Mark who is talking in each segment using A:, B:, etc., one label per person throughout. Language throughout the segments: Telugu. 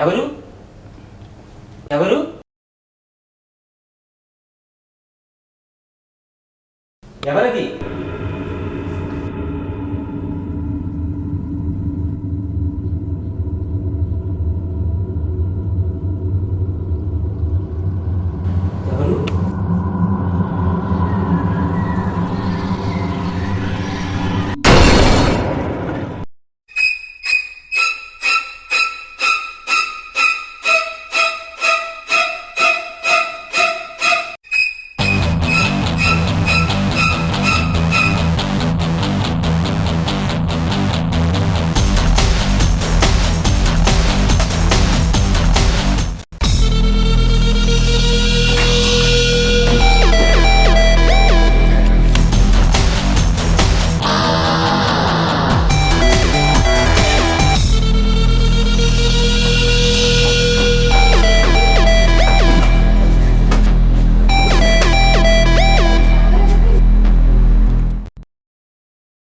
A: ఎవరు ఎవరు ఎవరది? ఎవరు?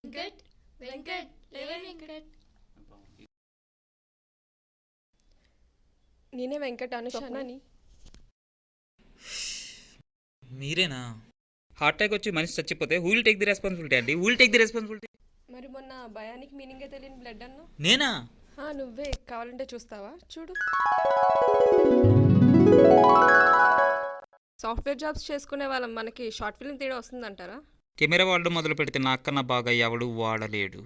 B: వెంకట్ వెంకట్ లేవే వెంకట్.
C: నేనే వెంకట్ అనుషాని.
D: మీరేనా? హార్ట్ అటాక్ వచ్చి మనిషి చచ్చిపోతే who will take the responsibility అండి? Who will take the responsibility?
C: మరి మొన్న భయానికి మీనింగే తెలియని బ్లడ్ అన్నా.
D: నేనా?
C: నువ్వే. కావాలంటే చూస్తావా? చూడు. సాఫ్ట్వేర్ జాబ్స్ చేసుకునే వాళ్ళం మనకి షార్ట్ ఫిల్మ్ తీయడం వస్తుందంటారా?
D: కెమెరా వాడడం మొదలు పెడితే నాకన్నా బాగా ఎవడు వాడలేడు.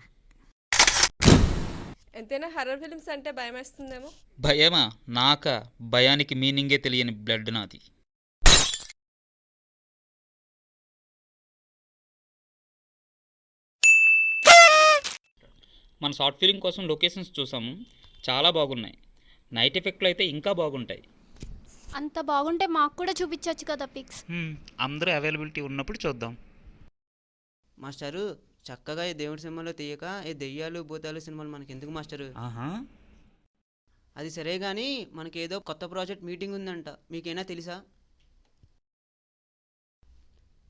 C: ఎంతైనా హర్రర్ ఫిల్మ్స్ అంటే భయం వేస్తుందేమో.
D: భయమా? నాకా? భయానికి మీనింగే తెలియని బ్లడ్ నాది. మన షార్ట్ ఫిలిం కోసం లొకేషన్స్ చూసాము, చాలా బాగున్నాయి. నైట్ ఎఫెక్ట్లు అయితే ఇంకా బాగుంటాయి.
B: అంత బాగుంటే మాకు కూడా చూపించవచ్చు కదా పిక్స్.
D: అందరూ అవైలబిలిటీ ఉన్నప్పుడు చూద్దాం.
E: మాస్టరు, చక్కగా ఈ దేవుడి సినిమాలో తీయక ఈ దెయ్యాలు భూతాలు సినిమాలు మనకి ఎందుకు మాస్టరు?
D: ఆహా,
E: అది సరే కానీ మనకి ఏదో కొత్త ప్రాజెక్ట్ మీటింగ్ ఉందంట, మీకైనా తెలుసా?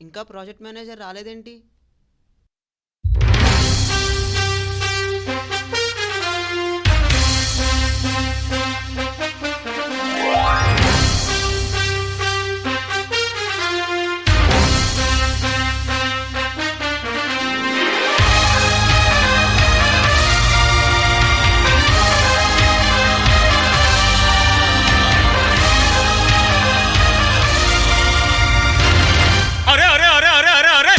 E: ఇంకా ప్రాజెక్ట్ మేనేజర్ రాలేదేంటి?
D: అరే అరే అరే అరే అరే అరే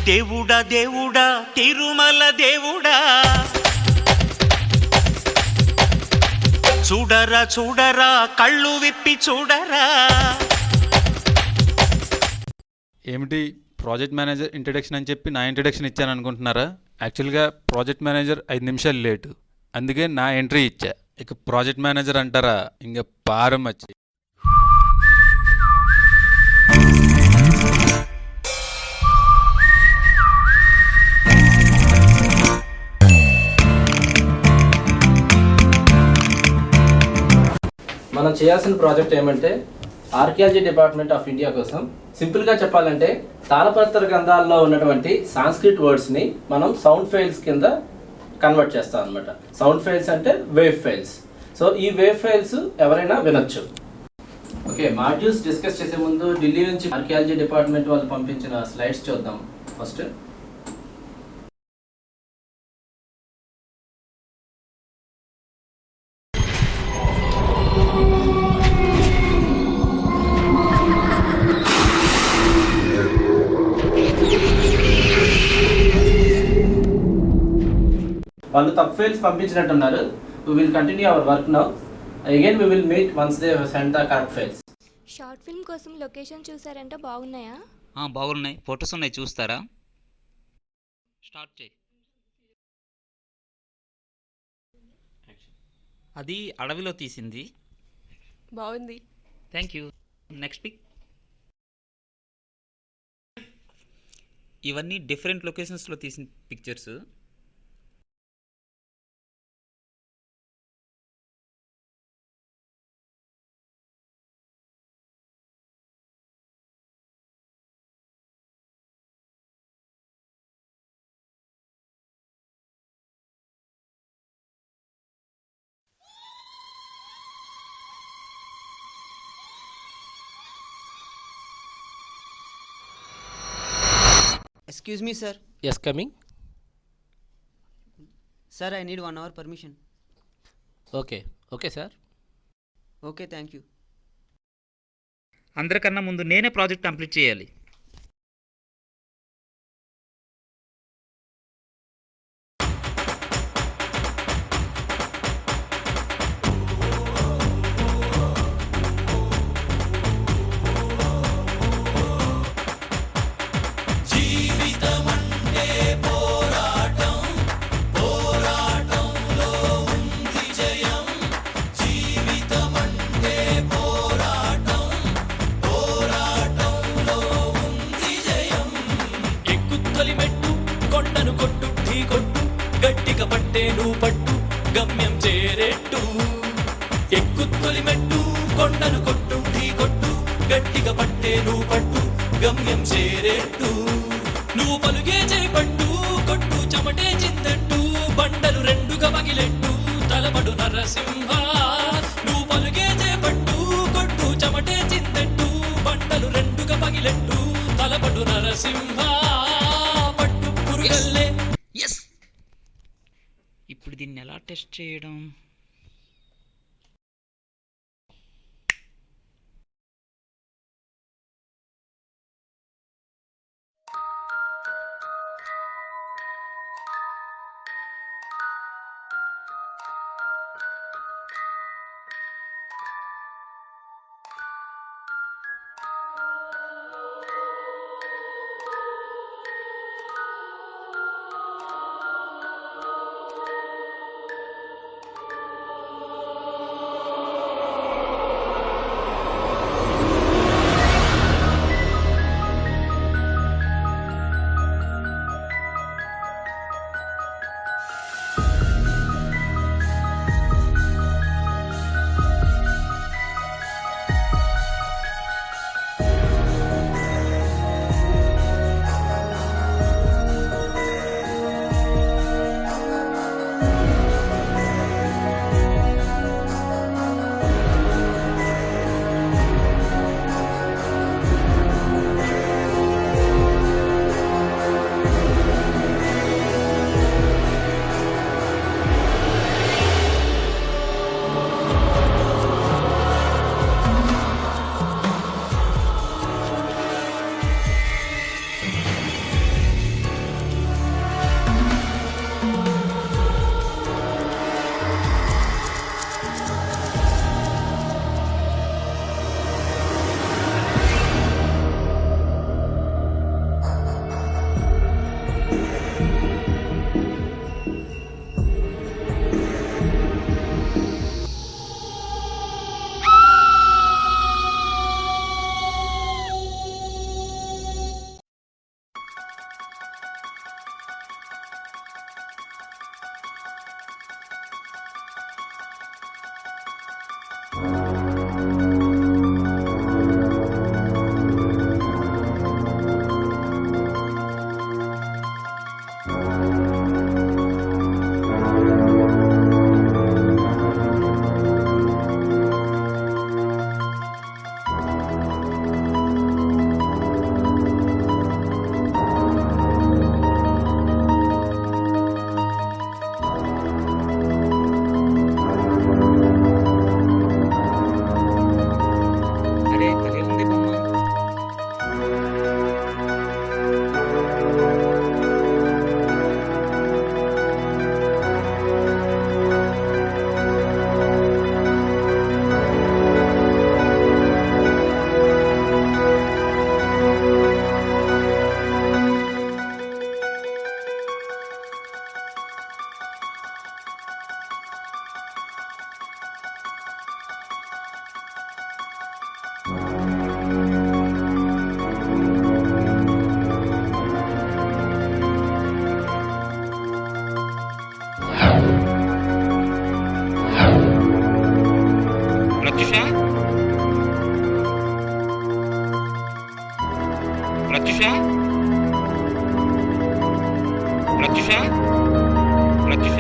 D: దేవుడా దేవుడా తిరుమల దేవుడా, చూడరా చూడరా కళ్ళు విప్పి చూడరా.
F: ఏమిటి ప్రాజెక్ట్ మేనేజర్ ఇంట్రడక్షన్ అని చెప్పి నా ఇంట్రడక్షన్ ఇచ్చాను అనుకుంటున్నారా? యాక్చువల్గా ప్రాజెక్ట్ మేనేజర్ 5 నిమిషాలు లేటు, అందుకే నా ఎంట్రీ ఇచ్చా. ఇక ప్రాజెక్ట్ మేనేజర్ అంటారా, ఇంకా పారం వచ్చి.
A: మనం చేయాల్సిన ప్రాజెక్ట్ ఏమంటే ఆర్కియాలజీ డిపార్ట్మెంట్ ఆఫ్ ఇండియా కోసం సింపుల్గా చెప్పాలంటే తాళపత్ర గ్రంథాల్లో ఉన్నటువంటి సాంస్క్రిట్ వర్డ్స్ని మనం సౌండ్ ఫైల్స్ కింద కన్వర్ట్ చేస్తాం అనమాట. సౌండ్ ఫైల్స్ అంటే వేవ్ ఫైల్స్. సో ఈ వేవ్ ఫైల్స్ ఎవరైనా వినొచ్చు. ఓకే, మాడ్యూల్స్ డిస్కస్ చేసే ముందు ఢిల్లీ నుంచి ఆర్కియాలజీ డిపార్ట్మెంట్ వాళ్ళు పంపించిన స్లైడ్స్ చూద్దాం ఫస్ట్. వాళ్ళు తప్పు files పంపించినట్టున్నారు. We will continue our work now. Again we will meet once they send the correct files.
B: Short film కోసం లొకేషన్ చూసారంటే బాగున్నాయా?
D: బాగున్నాయి, ఫొటోస్ ఉన్నాయి, చూస్తారా? స్టార్ట్ చేయి. అది అడవిలో తీసింది.
C: బాగుంది.
D: Thank you. Next pic. ఇవన్నీ డిఫరెంట్ లొకేషన్స్లో తీసిన pictures.
E: Excuse me sir.
A: Yes coming.
E: Sir I need 1 hour permission.
A: Okay sir.
E: Okay, thank you.
D: అందరికన్నా ముందు నేనే ప్రాజెక్ట్ కంప్లీట్ చేయాలి.
G: ఎక్కుతొలి మెట్టు కొండను కొట్టు ఢీ కొట్టు గట్టిగా పట్టే నువ్వు పట్టు గమ్యం చేరేట్టు. ఎక్కుతొలి మెట్టు కొండను కొట్టు ఢీ కొట్టు గట్టిగా పట్టే నువ్వు పట్టు గమ్యం చేరేట్టు. నువ్వు పలుగే చేపట్టు కొట్టు చెమటే చిందట్టు బండలు రెండుగా పగిలెట్టు తలపడు నరసింహ. నువ్వు పలుగే చేపట్టు కొట్టు చెమటే చిందట్టు బండలు రెండుగా పగిలెట్టు తలపడు నరసింహ. పట్టు పురుగల్లే.
D: ఎస్, ఇప్పుడు దీన్ని ఎలా టెస్ట్ చేయడం? ప్రత్యుష ప్రత్యుష ప్రత్యుష ప్రత్యుష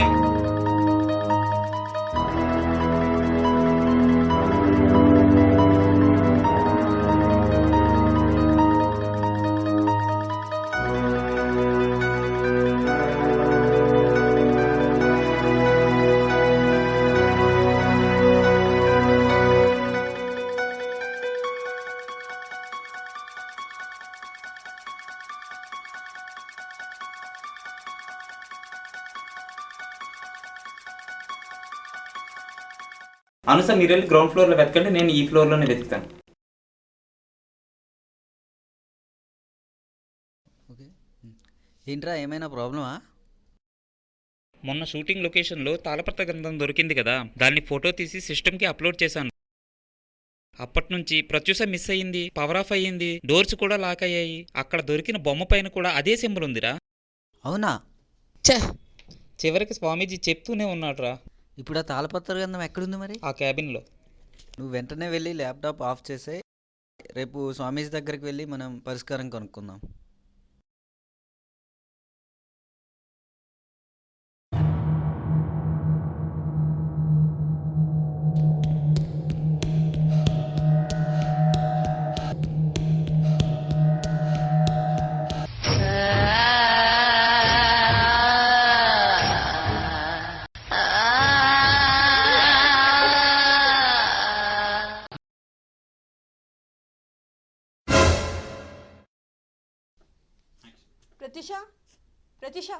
D: అవును సార్, మీరు వెళ్ళి గ్రౌండ్ ఫ్లోర్లో వెతకండి, నేను ఈ ఫ్లోర్లోనే వెతుకుతాను.
H: ఓకే. ఏంట్రా ఏమైనా ప్రాబ్లమా?
D: మొన్న షూటింగ్ లొకేషన్లో తాళపత్ర గ్రంథం దొరికింది కదా, దాన్ని ఫోటో తీసి సిస్టమ్కి అప్లోడ్ చేశాను. అప్పటి నుంచి ప్రత్యూష మిస్ అయ్యింది, పవర్ ఆఫ్ అయ్యింది, డోర్స్ కూడా లాక్ అయ్యాయి. అక్కడ దొరికిన బొమ్మ పైన కూడా అదే సింబల్ ఉందిరా.
H: అవునా?
D: ఛే, చివరికి స్వామీజీ చెప్తూనే ఉన్నాడురా.
H: ఇప్పుడు ఆ తాళపత్ర గ్రంథం ఎక్కడుంది మరి?
D: ఆ క్యాబిన్లో.
H: నువ్వు వెంటనే వెళ్ళి ల్యాప్టాప్ ఆఫ్ చేసే, రేపు స్వామీజీ దగ్గరికి వెళ్ళి మనం పరిష్కారం కనుక్కుందాం.
I: ప్రత్యూష, ప్రత్యూష,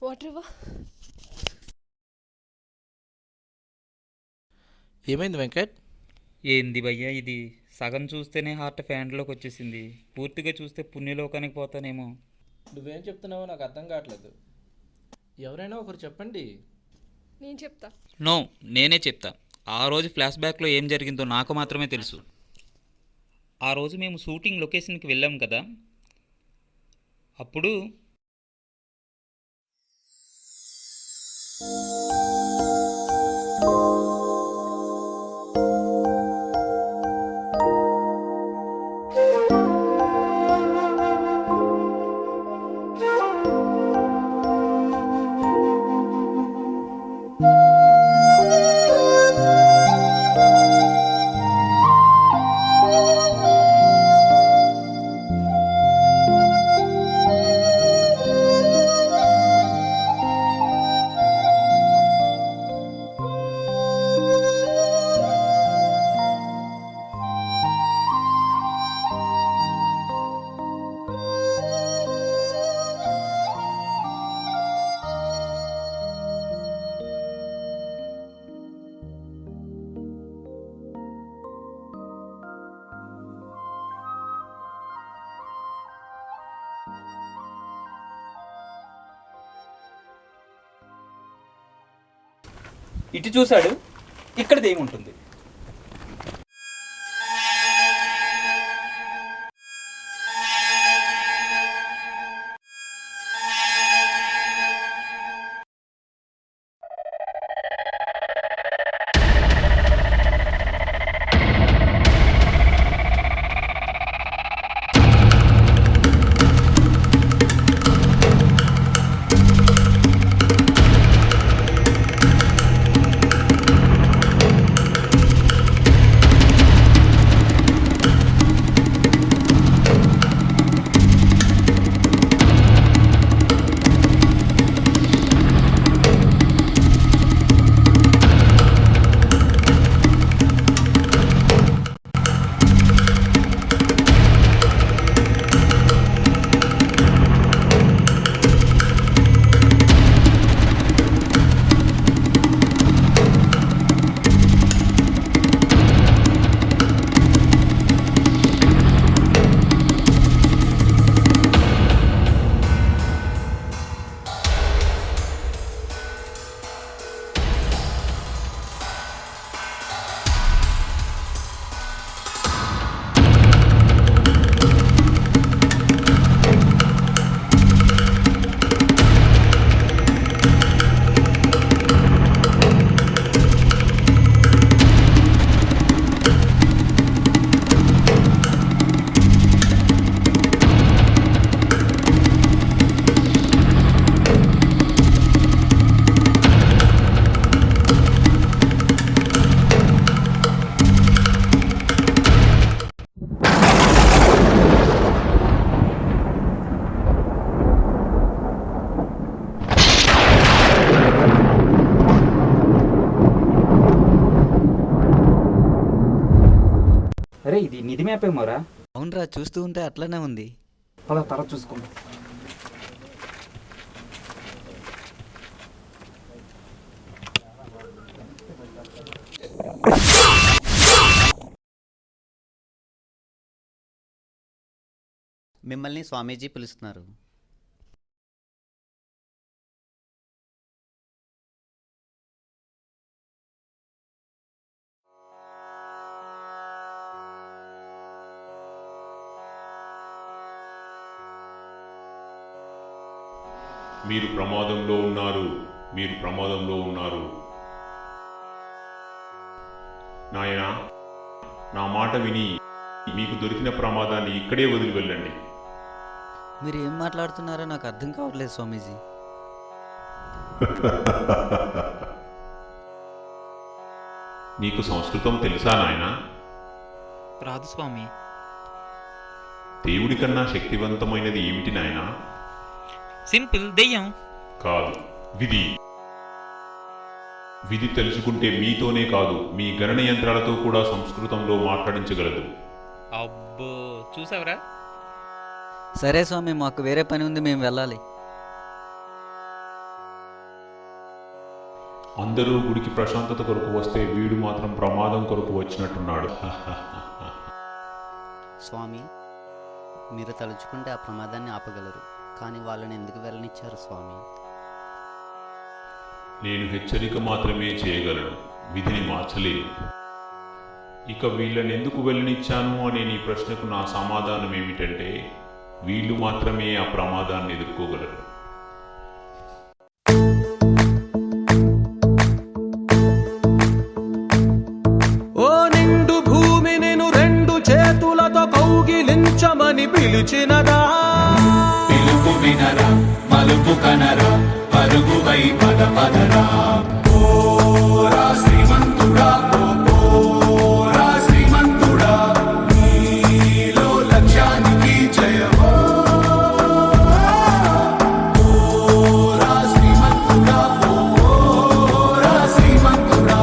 C: వాటర్ ఇవ్వ.
A: ఏమైంది వెంకట్?
D: ఏంది భయ్యా ఇది? సగం చూస్తేనే హార్ట్ ఫ్యాన్లోకి వచ్చేసింది, పూర్తిగా చూస్తే పుణ్యలోకానికి పోతానేమో.
A: నువ్వేం చెప్తున్నావో నాకు అర్థం కావట్లేదు. ఎవరైనా ఒకరు చెప్పండి.
C: నేను చెప్తా.
D: నో, నేనే చెప్తా. ఆ రోజు ఫ్లాష్ బ్యాక్లో ఏం జరిగిందో నాకు మాత్రమే తెలుసు. ఆ రోజు మేము షూటింగ్ లొకేషన్కి వెళ్ళాం కదా, అప్పుడు ఇటు చూశాడు, ఇక్కడది ఏముంటుంది?
J: ఇది నిధి మ్యాప్ ఏమోరా.
H: అవునరా, చూస్తూ ఉంటే అట్లనే ఉంది.
J: పద తర్వాత చూసుకుందాం.
K: మిమ్మల్ని స్వామీజీ పిలుస్తున్నారు.
L: మీరు ప్రమాదంలో ఉన్నారు, మీరు ప్రమాదంలో ఉన్నారు. నాయనా, నా మాట విని మీకు దొరికిన ప్రమాదాన్ని ఇక్కడే వదిలి వెళ్ళండి.
H: మీరు ఏం మాట్లాడుతున్నారో నాకు అర్థం కావట్లేదు స్వామీజీ.
L: నీకు సంస్కృతం తెలుసా నాయనా?
D: రాదు స్వామి.
L: దేవుడి కన్నా శక్తివంతమైనది ఏమిటి నాయనా?
D: సింపుల్, దెయ్యం.
L: కాదు, విధి. విధి తెలుసుకుంటే మీతోనే కాదు, మీ గణన యంత్రాలతో కూడా సంస్కృతంలో మాట్లాడించగలదు.
D: అబ్బో, చూసావరా?
H: సరే స్వామి, మాకు వేరే పని ఉంది, మేము వెళ్ళాలి.
L: అందరూ గుడికి ప్రశాంతత కొరకు వస్తే వీడు మాత్రం ప్రమాదం కొరకు వచ్చినట్టున్నాడు.
K: స్వామి, మీరు తలుచుకుంటే ఆ ప్రమాదాన్ని ఆపగలరు, కానీ వాళ్ళని ఎందుకు వెళ్ళనిచ్చారు స్వామి?
L: నేను హెచ్చరిక మాత్రమే చేయగలను, విధిని మార్చలేను. ఇక వీళ్ళని ఎందుకు వెళ్ళనిచ్చాను అనే నీ ప్రశ్నకు నా సమాధానం ఏమిటంటే, వీళ్ళు మాత్రమే ఆ ప్రమాదాన్ని ఎదుర్కోగలరు.
G: ఓ నిండు భూమి నేను రెండు చేతులతో కౌగిలించమని పిలిచినదా? పిలుపు వినరా, మలుపు కనరా, పరుగువై పద పదరా. ఓరా శ్రీమంతుడా, ఓరా శ్రీమంతుడా, నీలో లక్ష్యానికి జయమో. ఓరా శ్రీమంతుడా, ఓరా శ్రీమంతుడా,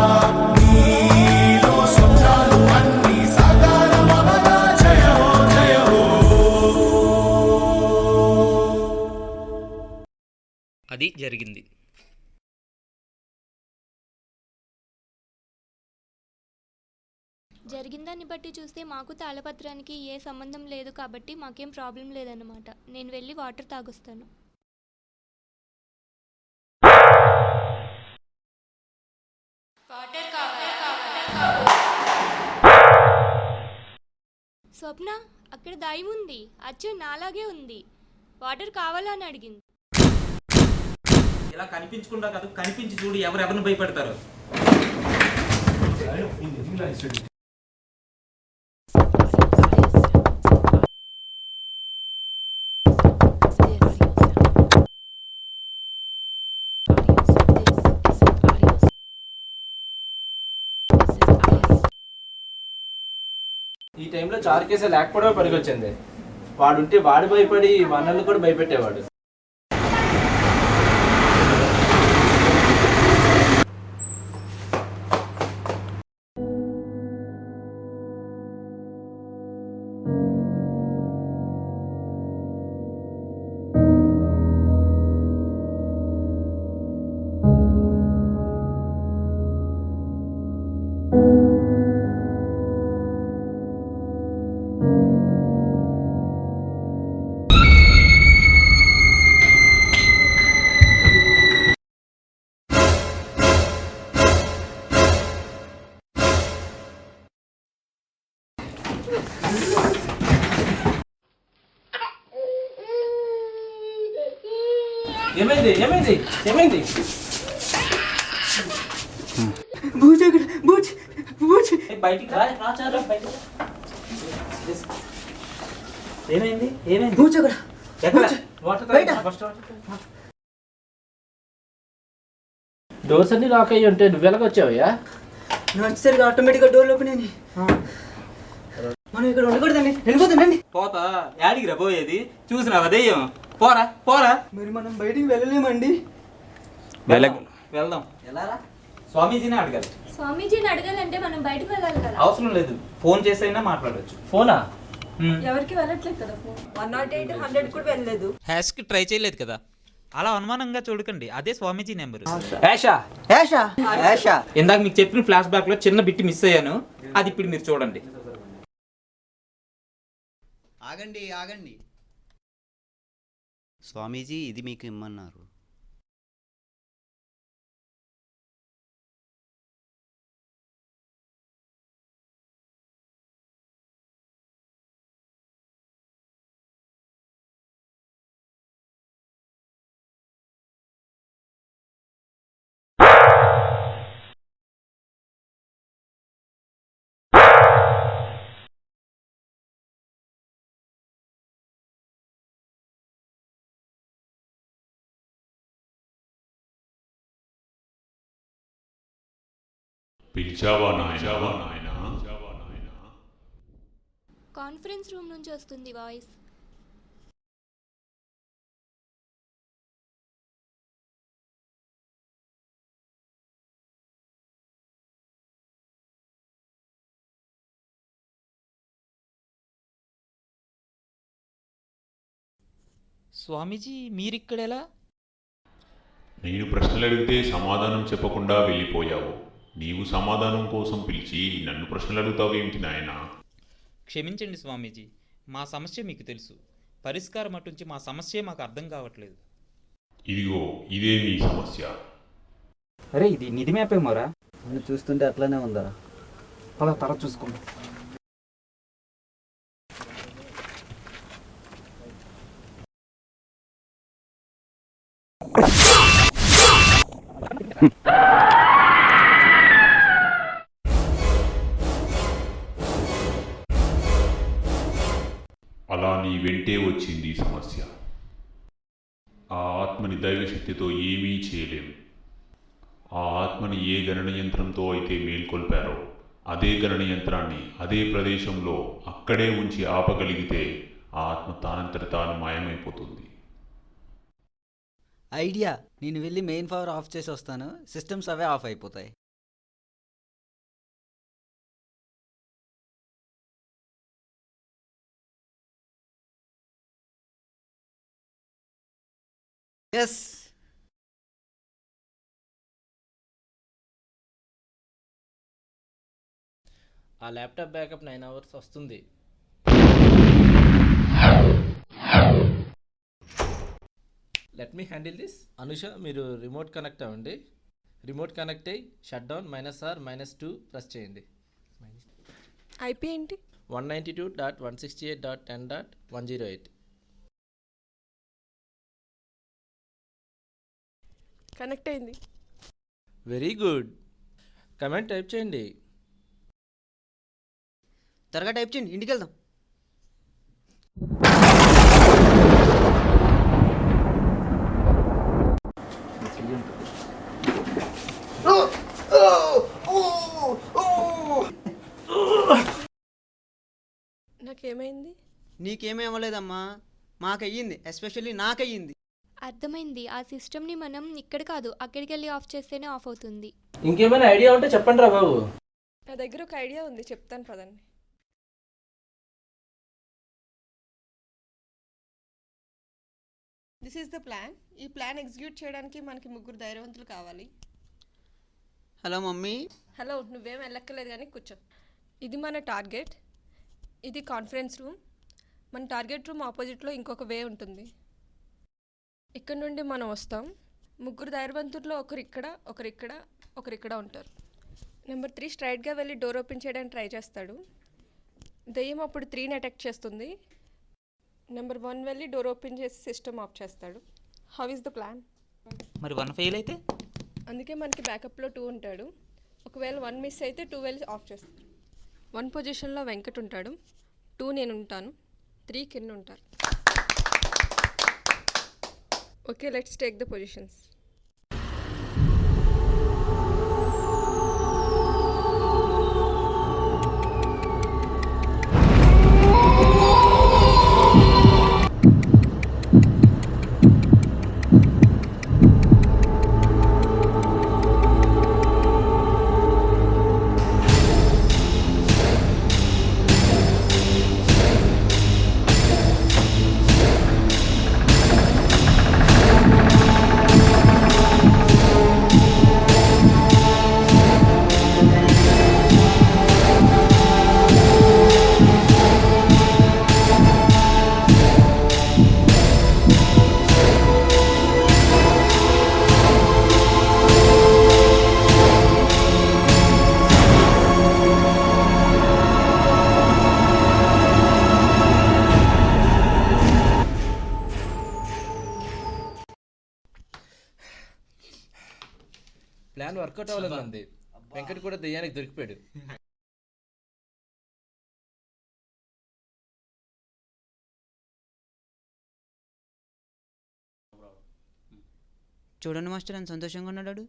G: నీలో స్వప్నాలు అన్నీ సాకారమవగా. జయమో జయమో.
D: అది జరిగింది.
B: జరిగిందాన్ని బట్టి చూస్తే మాకు తాళపత్రానికి ఏ సంబంధం లేదు కాబట్టి మాకేం ప్రాబ్లం లేదన్నమాట. నేను వెళ్ళి వాటర్ తాగొస్తాను. స్వప్న, అక్కడ దాయి ఉంది, అచ్చు నాలాగే ఉంది. వాటర్ కావాలా అని అడిగింది.
J: ఇలా కనిపించకుండా కాదు, కనిపించి చూడు ఎవరెవరిని భయపెడతారు.
A: ఈ టైంలో చారుకేసే లేకపోవడమే పనికొచ్చింది. వాడుంటే వాడు భయపడి మనల్ని కూడా భయపెట్టేవాడు. ఏమైంది ఏమైంది ఏమైంది? బయటికి రా, చాలు బయటికి.
J: ఏమైంది ఏమైంది?
A: డోర్స్ అన్ని లాక్ అయ్యి ఉంటే నువ్వు ఎలాగొచ్చావయ్యా?
I: నడిచేసరికి ఆటోమేటిక్గా డోర్లు ఓపెన్ అయినాయి. మనం ఇక్కడ ఉండకూడదండి, వెళ్ళిపోతుందండి.
J: పోతా యాడికి రా పోయేది? చూసినావా దెయ్యం? పోరా పోరా.
I: మరి మనం బయటికి వెళ్ళలేమండి.
J: వెళ్దాం. ఎలా? స్వామీజీనే అడగాలి.
B: స్వామీజీని అడగాలంటే మనం బయటకు వెళ్ళాలి కదా.
J: అవసరం లేదు, ఫోన్ చేసైనా మాట్లాడొచ్చు.
A: ఫోనా?
B: ఎవరికి వెళ్ళట్లేదు కదా ఫోన్. 108 100 కూడా వెళ్ళలేదు.
D: హ్యాష్కి ట్రై చేయలేదు కదా. అలా అనుమానంగా చూడకండి, అదే స్వామీజీ నెంబరు.
A: యాషా
H: యాషా యాషా
J: ఇందాక మీకు చెప్పిన ఫ్లాష్ బ్యాక్ లో చిన్న బిట్ మిస్ అయ్యాను, అది ఇప్పుడు మీరు చూడండి.
K: ఆగండి ఆగండి, స్వామీజీ ఇది మీకు ఇమ్మన్నారు.
L: పిలిచావా నాయనా?
B: కాన్ఫరెన్స్ రూమ్ నుంచి వస్తుంది వాయిస్.
D: స్వామీజీ మీరిక్కడెలా?
L: నేను ప్రశ్నలు అడిగితే సమాధానం చెప్పకుండా వెళ్ళిపోయావు. నీవు సమాధానం కోసం పిలిచి నన్ను ప్రశ్నలు అడుగుతావేమిటి నాయనా?
D: క్షమించండి స్వామీజీ, మా సమస్య మీకు తెలుసు. పరిష్కారం అటుంచి మా సమస్య మాకు అర్థం కావట్లేదు.
L: ఇదిగో ఇదే మీ సమస్య.
J: అరే ఇది నిధి మ్యాప్ ఏమోరా.
H: నువ్వు చూస్తుంటే అట్లానే ఉందా?
J: పద తర్వాత చూసుకోండి.
L: అలా నీ వెంటే వచ్చింది సమస్య. ఆ ఆత్మని దైవశక్తితో ఏమీ చేయలేం. ఆ ఆత్మని ఏ గణన యంత్రంతో అయితే మేల్కొల్పారో అదే గణన యంత్రాన్ని అదే ప్రదేశంలో అక్కడే ఉంచి ఆపగలిగితే ఆ ఆత్మ తానంతట తాను మాయమైపోతుంది.
H: ఐడియా, నేను వెళ్ళి మెయిన్ పవర్ ఆఫ్ చేసి వస్తాను, సిస్టమ్స్ అవే ఆఫ్ అయిపోతాయి. ఎస్,
A: ఆ ల్యాప్టాప్ బ్యాకప్ 9 hours వస్తుంది. Let me handle this. Anusha, మీరు రిమోట్ కనెక్ట్ అవ్వండి. రిమోట్ కనెక్ట్ అయ్యి షట్ డౌన్ -R-2 ప్రెస్ చేయండి.
C: ఐపీ ఏంటి?
A: 192.168.10.108.
C: కనెక్ట్ అయింది.
A: Very good. కమెంట్ టైప్ చేయండి.
E: త్వరగా టైప్ చేయండి, ఇంటికి వెళ్దాం.
C: నాకేమైంది?
E: నీకేమీ అవ్వలేదమ్మా, మాకయ్యింది, ఎస్పెషల్లీ నాకయ్యింది.
B: అర్థమైంది. ఆ సిస్టమ్ని మనం ఇక్కడ కాదు అక్కడికి వెళ్ళి ఆఫ్ చేస్తేనే ఆఫ్ అవుతుంది.
A: ఇంకేమైనా ఐడియా ఉంటే చెప్పండి రా బాబు.
C: నా దగ్గర ఒక ఐడియా ఉంది, చెప్తాను పదండి. This is the plan. ఈ ప్లాన్ ఎగ్జిక్యూట్ చేయడానికి మనకి 3 ధైర్యవంతులు కావాలి.
E: Hello mummy.
C: హలో, నువ్వేం వెళ్ళక్కర్లేదు కానీ కూర్చో. ఇది మన టార్గెట్, ఇది కాన్ఫరెన్స్ రూమ్. మన టార్గెట్ రూమ్ ఆపోజిట్లో ఇంకొక వే ఉంటుంది. ఇక్కడ నుండి మనం వస్తాం. 3 ధైర్యవంతుల్లో ఒకరు ఇక్కడ, ఒకరు ఇక్కడ, ఒకరు ఇక్కడ ఉంటారు. నెంబర్ 3 స్ట్రైట్గా వెళ్ళి డోర్ ఓపెన్ చేయడానికి ట్రై చేస్తాడు. దెయ్యం అప్పుడు 3ని అటాక్ చేస్తుంది. నెంబర్ 1 వెళ్ళి డోర్ ఓపెన్ చేసి సిస్టమ్ ఆఫ్ చేస్తాడు. How is the plan?
D: మరి 1 ఫెయిల్ అయితే?
C: అందుకే మనకి బ్యాకప్లో 2 ఉంటాడు. ఒకవేళ 1 మిస్ అయితే 2 వెళ్ళి ఆఫ్ చేస్తాడు. 1 పొజిషన్లో వెంకట్ ఉంటాడు, 2 నేను ఉంటాను, 3 కింద ఉంటారు. Okay, let's take the positions.
A: Plan work out అవ్వలేదు మంది. వెంకట్ కూడా దెయ్యానికి దొరికిపోయాడు.
E: చూడండి మాస్టర్ ఎంత సంతోషంగా ఉన్నాడు.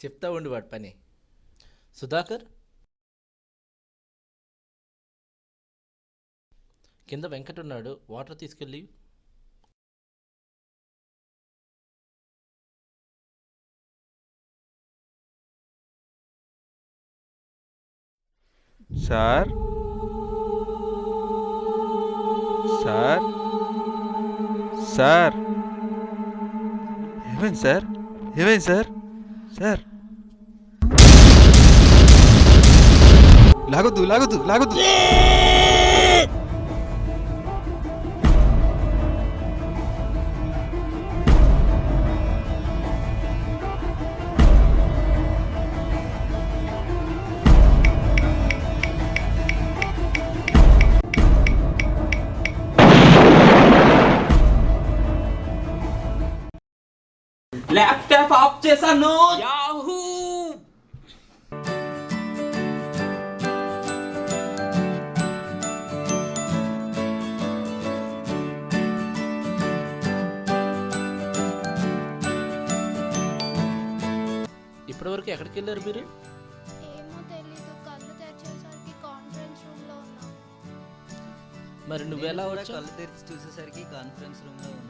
A: చెప్తా ఉండి వాడి పని. సుధాకర్, కింద వెంకట్ ఉన్నాడు, వాటర్ తీసుకెళ్ళి.
F: సార్ సార్ సార్ ఏమైంది సార్? ఏమైంది సార్? సార్ లాగొద్దు లాగొద్దు లాగొద్దు.
J: ల్యాప్టాప్ ఆఫ్ చేశాను.
D: యాహూ!
A: ఇప్పటివరకు ఎక్కడికి వెళ్ళారు మీరు?
B: ఏమో తెలీదు, కళ్ళు తెరిచేసరికి కాన్ఫరెన్స్ రూమ్లో ఉన్నాం.
A: మరి నువ్వెలా
H: నేను కూడా
A: వచ్చావు?
H: కళ్ళు తెరిచి చూసేసరికి కాన్ఫరెన్స్ రూమ్లో ఉన్నాను.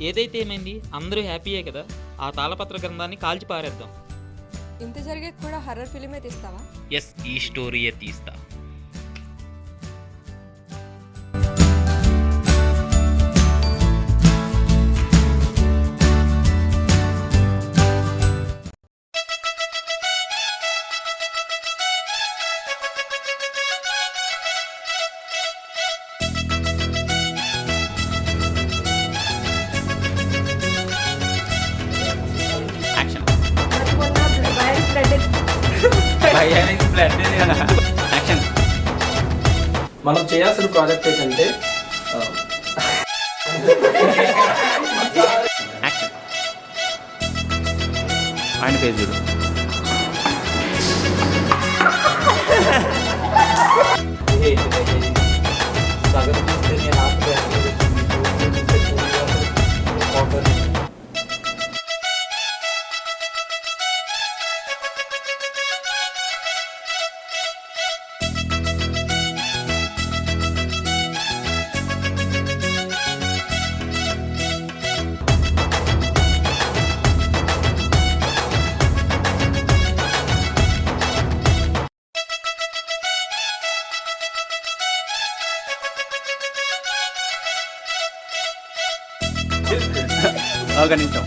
D: ఏదైతే ఏమైంది, అందరూ హ్యాపీయే కదా. ఆ తాళపత్ర గ్రంథాన్ని కాల్చి పారేద్దాం.
C: ఇంత జరిగే కూడా హర్రర్ ఫిలిమే తీస్తావా?
D: ఎస్, ఈ స్టోరీయే తీస్తా.
A: మనం చేయాల్సిన ప్రాజెక్ట్ ఏంటంటే
D: ఆయన పేరు చూడు.
J: ఒక నిమిషం.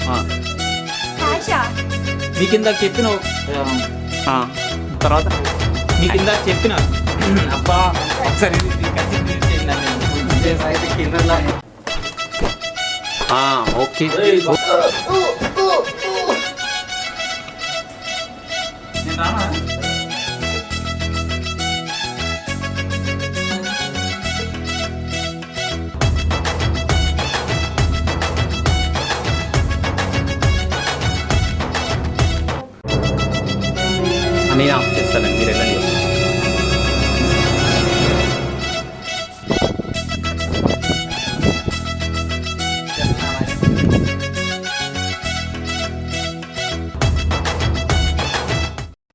J: మీ కింద చెప్పిన తర్వాత మీ కింద చెప్పిన అబ్బా ఒకసారి ఓకే. నేను రానా? నేను ఆఫ్ చేస్తానండి, మీరు వెళ్ళండి.